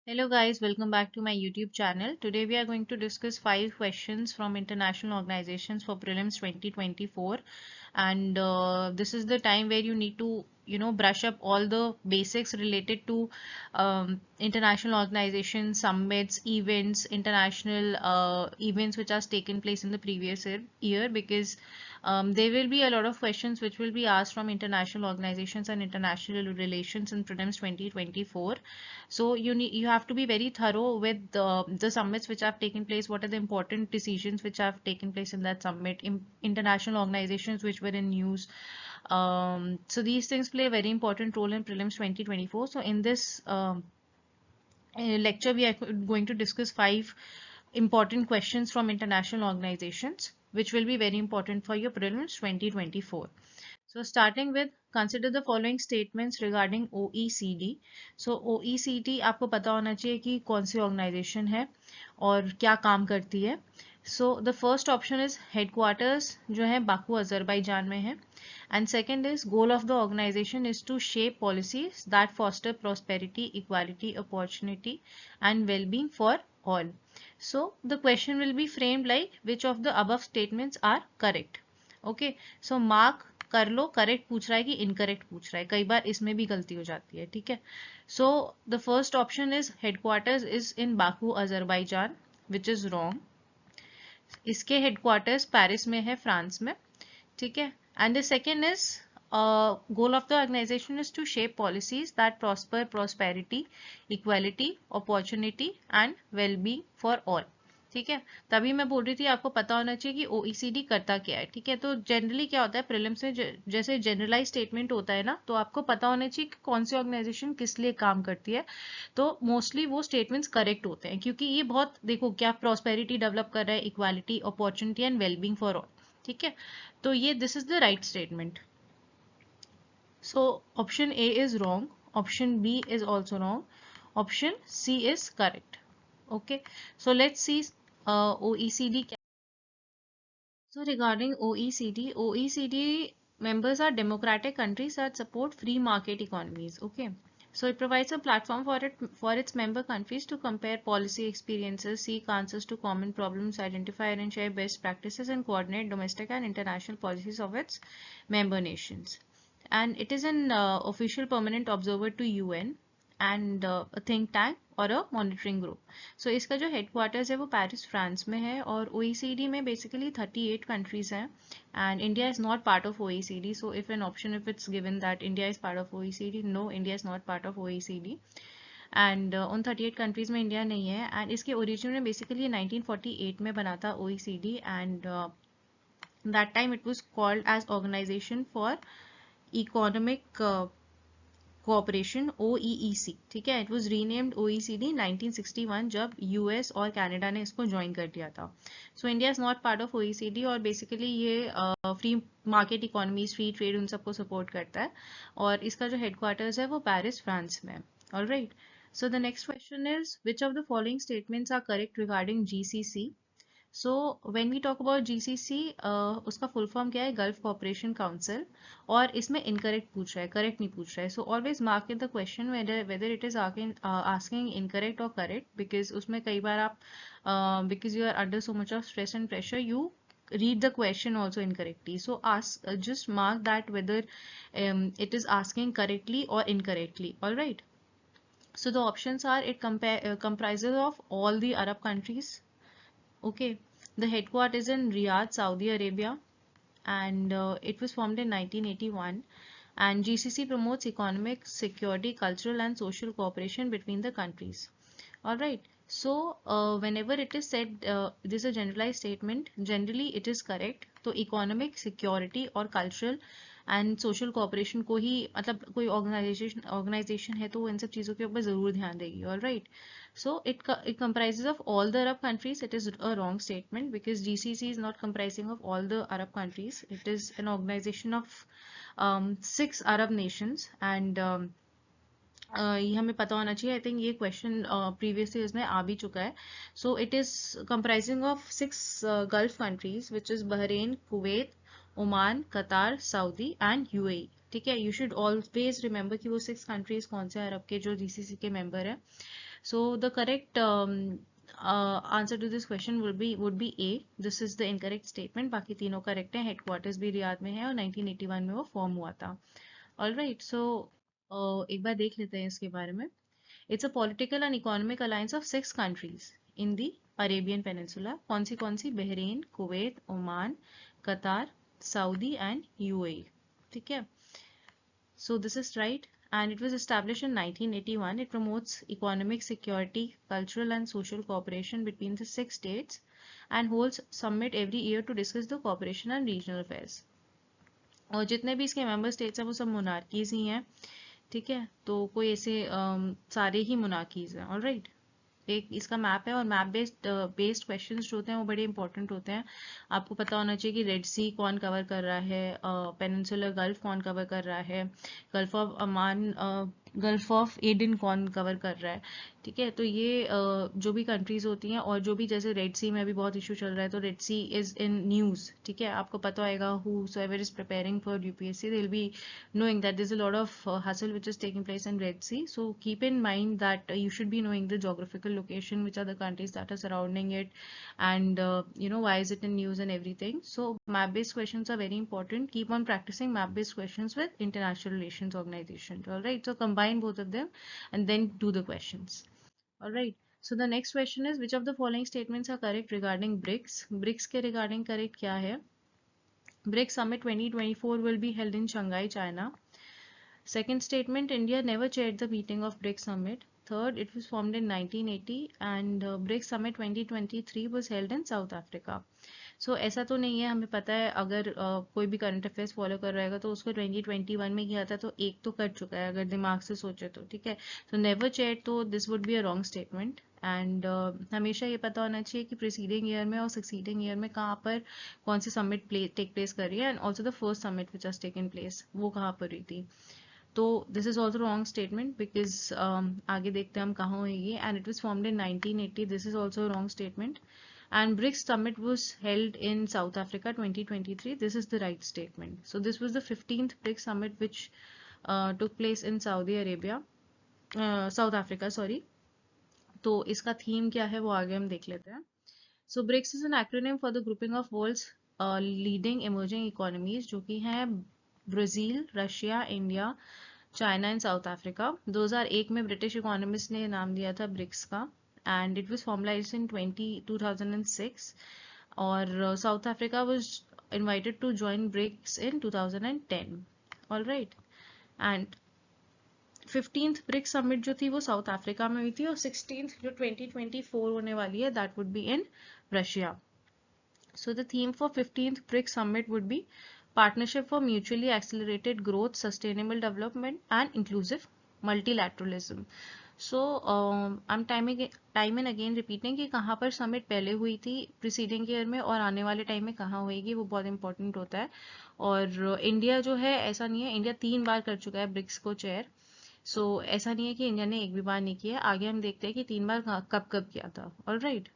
Hello guys, welcome back to my YouTube channel. Today we are going to discuss 5 questions from international organizations for prelims 2024, and this is the time where you need to brush up all the basics related to international organizations, summits, events, international events which has taken place in the previous year because there will be a lot of questions which will be asked from international organizations and international relations in prelims 2024. So you have to be very thorough with the summits which have taken place. What are the important decisions which have taken place in that summit? International organizations which were in news. So these things play a very important role in prelims 2024. So in this lecture, we are going to discuss 5 important questions from international organizations, which will be very important for your prelims 2024. So starting with, consider the following statements regarding OECD. So OECD आपको पता होना चाहिए कि कौन सी organisation है और क्या काम करती है. So the first option is headquarters जो है बाकू अजरबैजान में है. And second is goal of the organization is to shape policies that foster prosperity, equality, opportunity and well-being for all. So the question will be framed like which of the above statements are correct. Okay, so mark कर लो, correct पूछ रहा है कि incorrect पूछ रहा है, कई बार इसमें भी गलती हो जाती है. ठीक है, so the first option is headquarters is in Baku Azerbaijan, which is wrong. इसके हेडक्वार्टर्स पेरिस में है, फ्रांस में. ठीक है, and the second is goal of the organization is to shape policies that prosper prosperity, equality, opportunity and well-being for all. ठीक है, तभी मैं बोल रही थी आपको पता होना चाहिए कि OECD करता क्या है. ठीक है, तो जनरली क्या होता है प्रीलिम्स में, जैसे जनरलाइज स्टेटमेंट होता है ना, तो आपको पता होना चाहिए कि कौन सी ऑर्गेनाइजेशन किस लिए काम करती है. तो मोस्टली वो स्टेटमेंट्स करेक्ट होते हैं, क्योंकि ये बहुत, देखो क्या प्रॉस्पेरिटी डेवलप कर रहा है, equality, opportunity and wellbeing for all. ठीक है, तो ये this is the right statement. So option A is wrong, option B is also wrong, option C is correct. Okay, so let's see OECD. So regarding OECD, OECD members are democratic countries that support free market economies. Okay, so it provides a platform for its member countries to compare policy experiences, seek answers to common problems, identify and share best practices, and coordinate domestic and international policies of its member nations. And it is an official permanent observer to UN and a think tank और अ monitoring group. सो इसका जो headquarters है वो Paris France में है, और OECD में basically 38 countries हैं and India is not part of OECD. So if an option, if it's given that India is part of OECD, no, India is not part of OECD. And उन 38 countries में India नहीं है. And इसके origin में basically 1948 में बना था OECD, and that time it was called as organisation for economic cooperation, OEEC. ठीक है, इट वाज रीनेम्ड OECD 1961 जब US और कनाडा ने इसको ज्वाइन कर दिया था. So India is not part of OECD, और बेसिकली ये free market economies, free trade, उन सबको सपोर्ट करता है, और इसका जो हेडक्वार्टर्स है वो पेरिस फ्रांस में. Alright, so the next question is which of the following statements are correct regarding GCC. So when we talk about GCC, उसका फुल फॉर्म क्या है, गल्फ कोऑपरेशन काउंसिल, और इसमें इनकरेक्ट पूछ रहा है, करेक्ट नहीं पूछ रहा है. So always mark the question whether it is asking incorrect और करेक्ट, बिकॉज उसमें कई बार आप, because you are under so much of stress and pressure, you read the question also incorrectly. So ask, just mark that whether it is asking correctly or incorrectly. All right, so the options are, it comprises of all the Arab countries. Okay, the headquarters is in Riyadh, Saudi Arabia, and it was formed in 1981. And GCC promotes economic, security, cultural, and social cooperation between the countries. All right. So whenever it is said, this is a generalized statement. Generally, it is correct. तो economic, security और cultural and social cooperation को ही, मतलब कोई organisation है तो वो इन सब चीज़ों के ऊपर ज़रूर ध्यान देगी. All right, so it comprises of all the Arab countries. It is a wrong statement because GCC is not comprising of all the Arab countries. It is an organization of 6 Arab nations, and ये हमें पता होना चाहिए. I think ये question previous years में आ भी चुका है. So it is comprising of 6 gulf countries, which is Bahrain, Kuwait, Oman, कतार, सऊदी एंड UAE. ठीक है, यू शुड ऑलवेज रिमेंबर कि वो 6 कंट्रीज कौन से अरब के जो GCC के मेंबर हैं. So the correct answer to this question would be A. This is the incorrect statement. बाकी तीनों correct हैं. Headquarters भी रियाद में है और 1981 में वो form हुआ था. All right. So एक बार देख लेते हैं इसके बारे में. It's a political and economic alliance of 6 countries in the Arabian Peninsula. कौन सी? बहरीन, कुवैत, ओमान, कतार, सऊदी and UAE. ठीक है. So this is right. And it was established in 1981. It promotes economic security, cultural and social cooperation between the 6 states and holds summit every year to discuss the cooperation and regional affairs. और जितने भी इसके member states हैं वो सब monarchies ही हैं. ठीक है, तो कोई ऐसे सारे ही मोनार्कीज हैं. ऑलराइट, एक इसका मैप है और मैप बेस्ड क्वेश्चंस जो होते हैं वो बड़े इंपॉर्टेंट होते हैं. आपको पता होना चाहिए कि रेड सी कौन कवर कर रहा है, पेनिनसुलर गल्फ कौन कवर कर रहा है, gulf of Aman, gulf of Aden कौन कवर कर रहा है. ठीक है, तो ये जो भी कंट्रीज होती हैं, और जो भी जैसे रेड सी में भी बहुत इशू चल रहा है, तो Red Sea is in news. ठीक है, आपको पता होगा whosoever is preparing for UPSC they'll be knowing that there's a lot of hustle which is taking place in Red Sea. So keep in mind that you should be knowing the geographical location, which are the countries that are surrounding it, and why is it in news and everything. So map based questions are very important. Keep on practicing map based questions with international relations organization. All right, so combine both of them and then do the questions. All right. So the next question is, which of the following statements are correct regarding BRICS? BRICS के regarding correct क्या है? BRICS Summit 2024 will be held in Shanghai, China. Second statement, India never chaired the meeting of BRICS Summit. Third, it was formed in 1980 and BRICS Summit 2023 was held in South Africa. So ऐसा तो नहीं है, हमें पता है अगर कोई भी करंट अफेयर्स फॉलो कर रहेगा तो उसको 2021 में किया था, तो एक तो कर चुका है अगर दिमाग से सोचे तो. ठीक है, तो नेवर चेयर, तो this would be a wrong statement. And हमेशा ये पता होना चाहिए कि प्रीसीडिंग ईयर में और सक्सीडिंग ईयर में कहाँ पर कौन सी समिट टेक प्लेस कर रही है, and also the first summit which has taken place वो कहाँ पर हुई थी. तो this is also wrong statement because आगे देखते हैं हम कहाँ होगी. And it was formed in 1980. This is also wrong statement. And BRICS Summit was held in South Africa 2023. This is the right statement. So this was the 15th BRICS Summit which took place in Saudi Arabia, South Africa, sorry. तो इसका theme क्या है वो आगे हम देख लेते हैं. So BRICS is an acronym for the grouping of world's leading emerging economies, जो कि हैं Brazil, Russia, India, China and south Africa. 2001 में ब्रिटिश इकोनॉमिस्ट ने नाम दिया था ब्रिक्स का, and it was formalized in 2006, or South Africa was invited to join BRICS in 2010. all right, and 15th BRICS summit जो थी वो साउथ अफ्रीका में हुई थी, और 16th जो 2024 होने वाली है that would be in Russia. So the theme for 15th BRICS summit would be partnership for mutually accelerated growth, sustainable development and inclusive multilateralism. So I'm time and again repeating कि कहाँ पर summit पहले हुई थी preceding year में, और आने वाले टाइम में कहाँ होएगी, वो बहुत इंपॉर्टेंट होता है. और इंडिया जो है, ऐसा नहीं है, इंडिया 3 बार कर चुका है ब्रिक्स को चेयर. सो ऐसा नहीं है कि इंडिया ने एक भी बार नहीं किया. आगे हम देखते हैं कि 3 बार कब कब किया था. All right,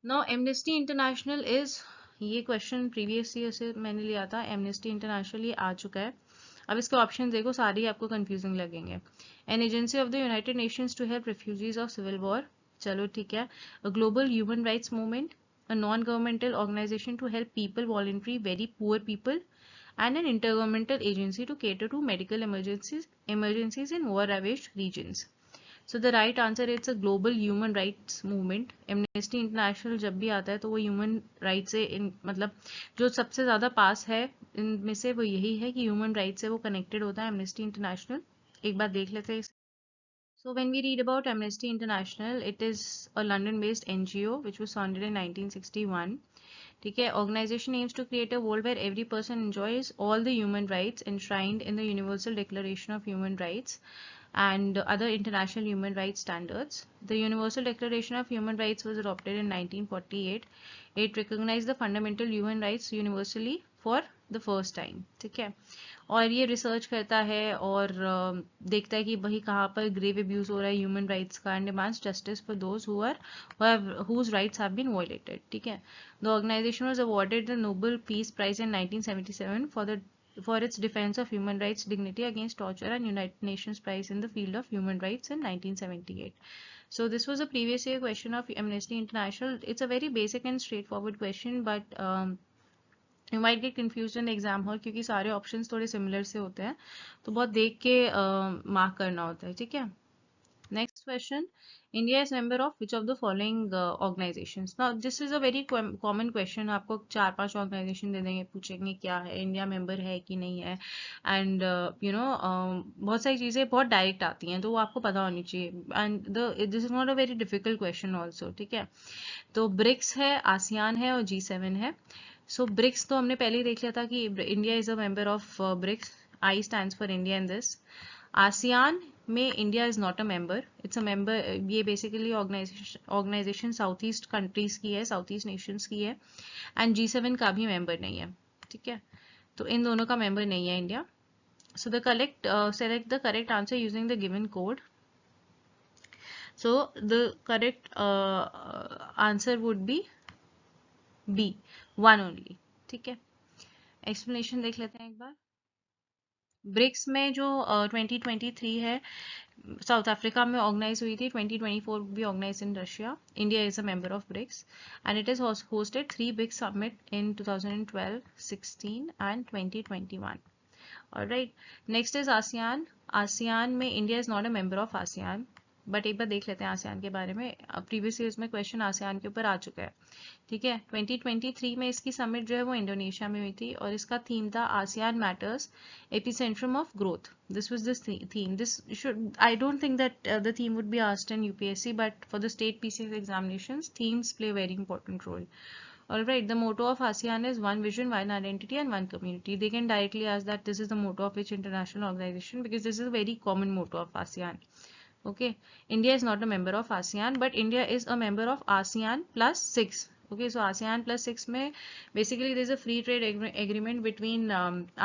now amnesty international is, ये क्वेश्चन प्रीवियस ईयर से मैंने लिया था. एमनेस्टी इंटरनेशनल ये आ चुका है. अब इसके ऑप्शन देखो, सारे ही आपको कंफ्यूजिंग लगेंगे. An agency of the United Nations to help refugees of civil war, चलो ठीक है. A global human rights movement, a non governmental organisation to help people voluntary very poor people, and an intergovernmental agency to cater to medical emergencies in war-ravaged regions. So the right answer is a global human rights movement. Amnesty International जब भी आता है तो वो human rights से मतलब जो सबसे ज़्यादा पास है इनमें से वो यही है कि human rights से वो connected होता है Amnesty International. एक बार देख लेते हैं. So when we read about Amnesty International, it is a London-based NGO which was founded in 1961. ठीक है, organization aims to create a world where every person enjoys all the human rights enshrined in the Universal Declaration of Human Rights and other international human rights standards. The Universal Declaration of Human Rights was adopted in 1948. It recognized the fundamental human rights universally for the first time. ठीक है, और ये research करता है और देखता है कि वही कहाँ पर ग्रेव अब्यूज हो रहा है ह्यूमन राइट्स का, and demands justice for those whose rights have been violated. ठीक है, the organization was awarded the Nobel Peace Prize in 1977 for the for its defense of human rights, dignity against torture, and United Nations Prize in the field of human rights in 1978. So this was a previous year question of Amnesty International. It's a very basic and straightforward question, but you might get confused in the exam hall क्योंकि सारे options थोड़े similar से होते हैं, तो बहुत देख के mark करना होता है, ठीक है. Next question. India is member of which of the following organizations? Now this is a very common question. आपको 4-5 organization दे देंगे, पूछेंगे क्या है, इंडिया member है कि नहीं है, and बहुत सारी चीज़ें बहुत डायरेक्ट आती हैं, तो वो आपको पता होनी चाहिए. And this is not a very difficult question also, ठीक है. तो ब्रिक्स है, आसियान है और G7 है. सो ब्रिक्स तो हमने पहले ही देख लिया था कि India is a member of BRICS. I stands for India in this. ASEAN में India is not a member. It's a member. ये basically organisation South East countries की है, साउथ ईस्ट नेशंस की है, एंड G7 का भी member नहीं है, ठीक है. तो इन दोनों का मेंबर नहीं है India. So the select the correct answer using the given code. So the correct answer would be B, 1 only, ठीक है. एक्सप्लेनेशन देख लेते हैं एक बार. ब्रिक्स में जो 2023 है, साउथ अफ्रीका में ऑर्गेनाइज हुई थी. 2024 भी organise in Russia. India is a member of BRICS and it is hosted 3 BRICS summit in 2012, 16 and 2021. Alright. Next is ASEAN. ASEAN में India is not a member of ASEAN, but एक बार देख लेते हैं ASEAN के बारे में. Previous years में क्वेश्चन आसियान के ऊपर आ चुका है, ठीक है. 2023 में इसकी समिट जो है वो इंडोनेशिया में हुई थी और इसका थीम था ASEAN matters, epicentrum of growth. This was this theme. This should, I don't think that the theme would be asked in UPSC, but for the state PCS examinations, themes play a very important role. Alright, the motto of ASEAN is one vision, one identity and one community. They can directly ask that this is the motto of which international organization, because this is a very common motto of ASEAN. Okay, India is not a member of ASEAN, but India is a member of ASEAN plus 6. Okay, so ASEAN plus 6 में basically there is a free trade agreement between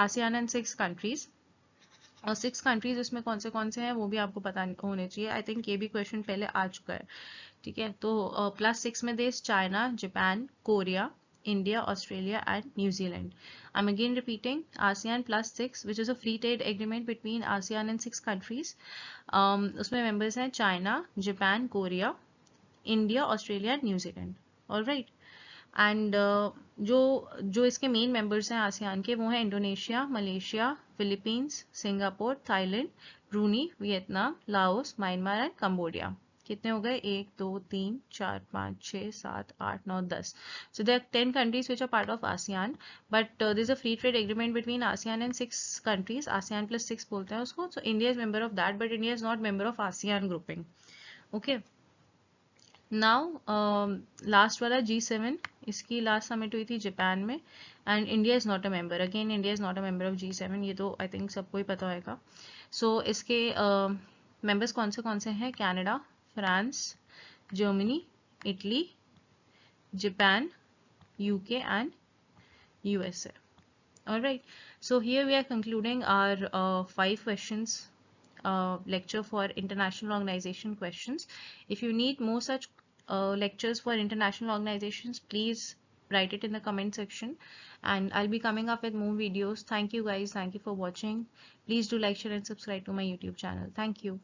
ASEAN and 6 countries. और 6 countries उसमें कौन से हैं वो भी आपको पता होने चाहिए. आई थिंक ये भी क्वेश्चन पहले आ चुका है, ठीक है. तो +6 में देश China, Japan, Korea, India, Australia and New Zealand. I'm again repeating, ASEAN plus 6, which is a free trade agreement between ASEAN and 6 countries. उसमें members हैं China, Japan, Korea, India, Australia, New Zealand. Alright. And जो इसके main members हैं ASEAN के, वो हैं Indonesia, Malaysia, Philippines, Singapore, Thailand, Bruny, Vietnam, Laos, Myanmar and Cambodia. कितने हो गए? 1 2 3 4 5 6 7 8 9 10. So there are 10 countries which are part of ASEAN, but there is a free trade agreement between ASEAN and 6 countries. ASEAN plus 6 बोलते हैं उसको. So India is member of that, but India is not member of ASEAN grouping. Okay. Now last वाला G7, इसकी last summit हुई थी Japan में, and India is not a member. Again India is not a member of G7. ये तो I think सबको ही पता होगा. सो इसके मेंबर्स कौन से हैं? Canada, France, Germany, Italy, Japan, UK and USA. Alright, so here we are concluding our 5 questions lecture for international organization questions. If you need more such lectures for international organizations, please write it in the comment section and I'll be coming up with more videos. Thank you guys. Thank you for watching. Please do like, share and subscribe to my YouTube channel. Thank you.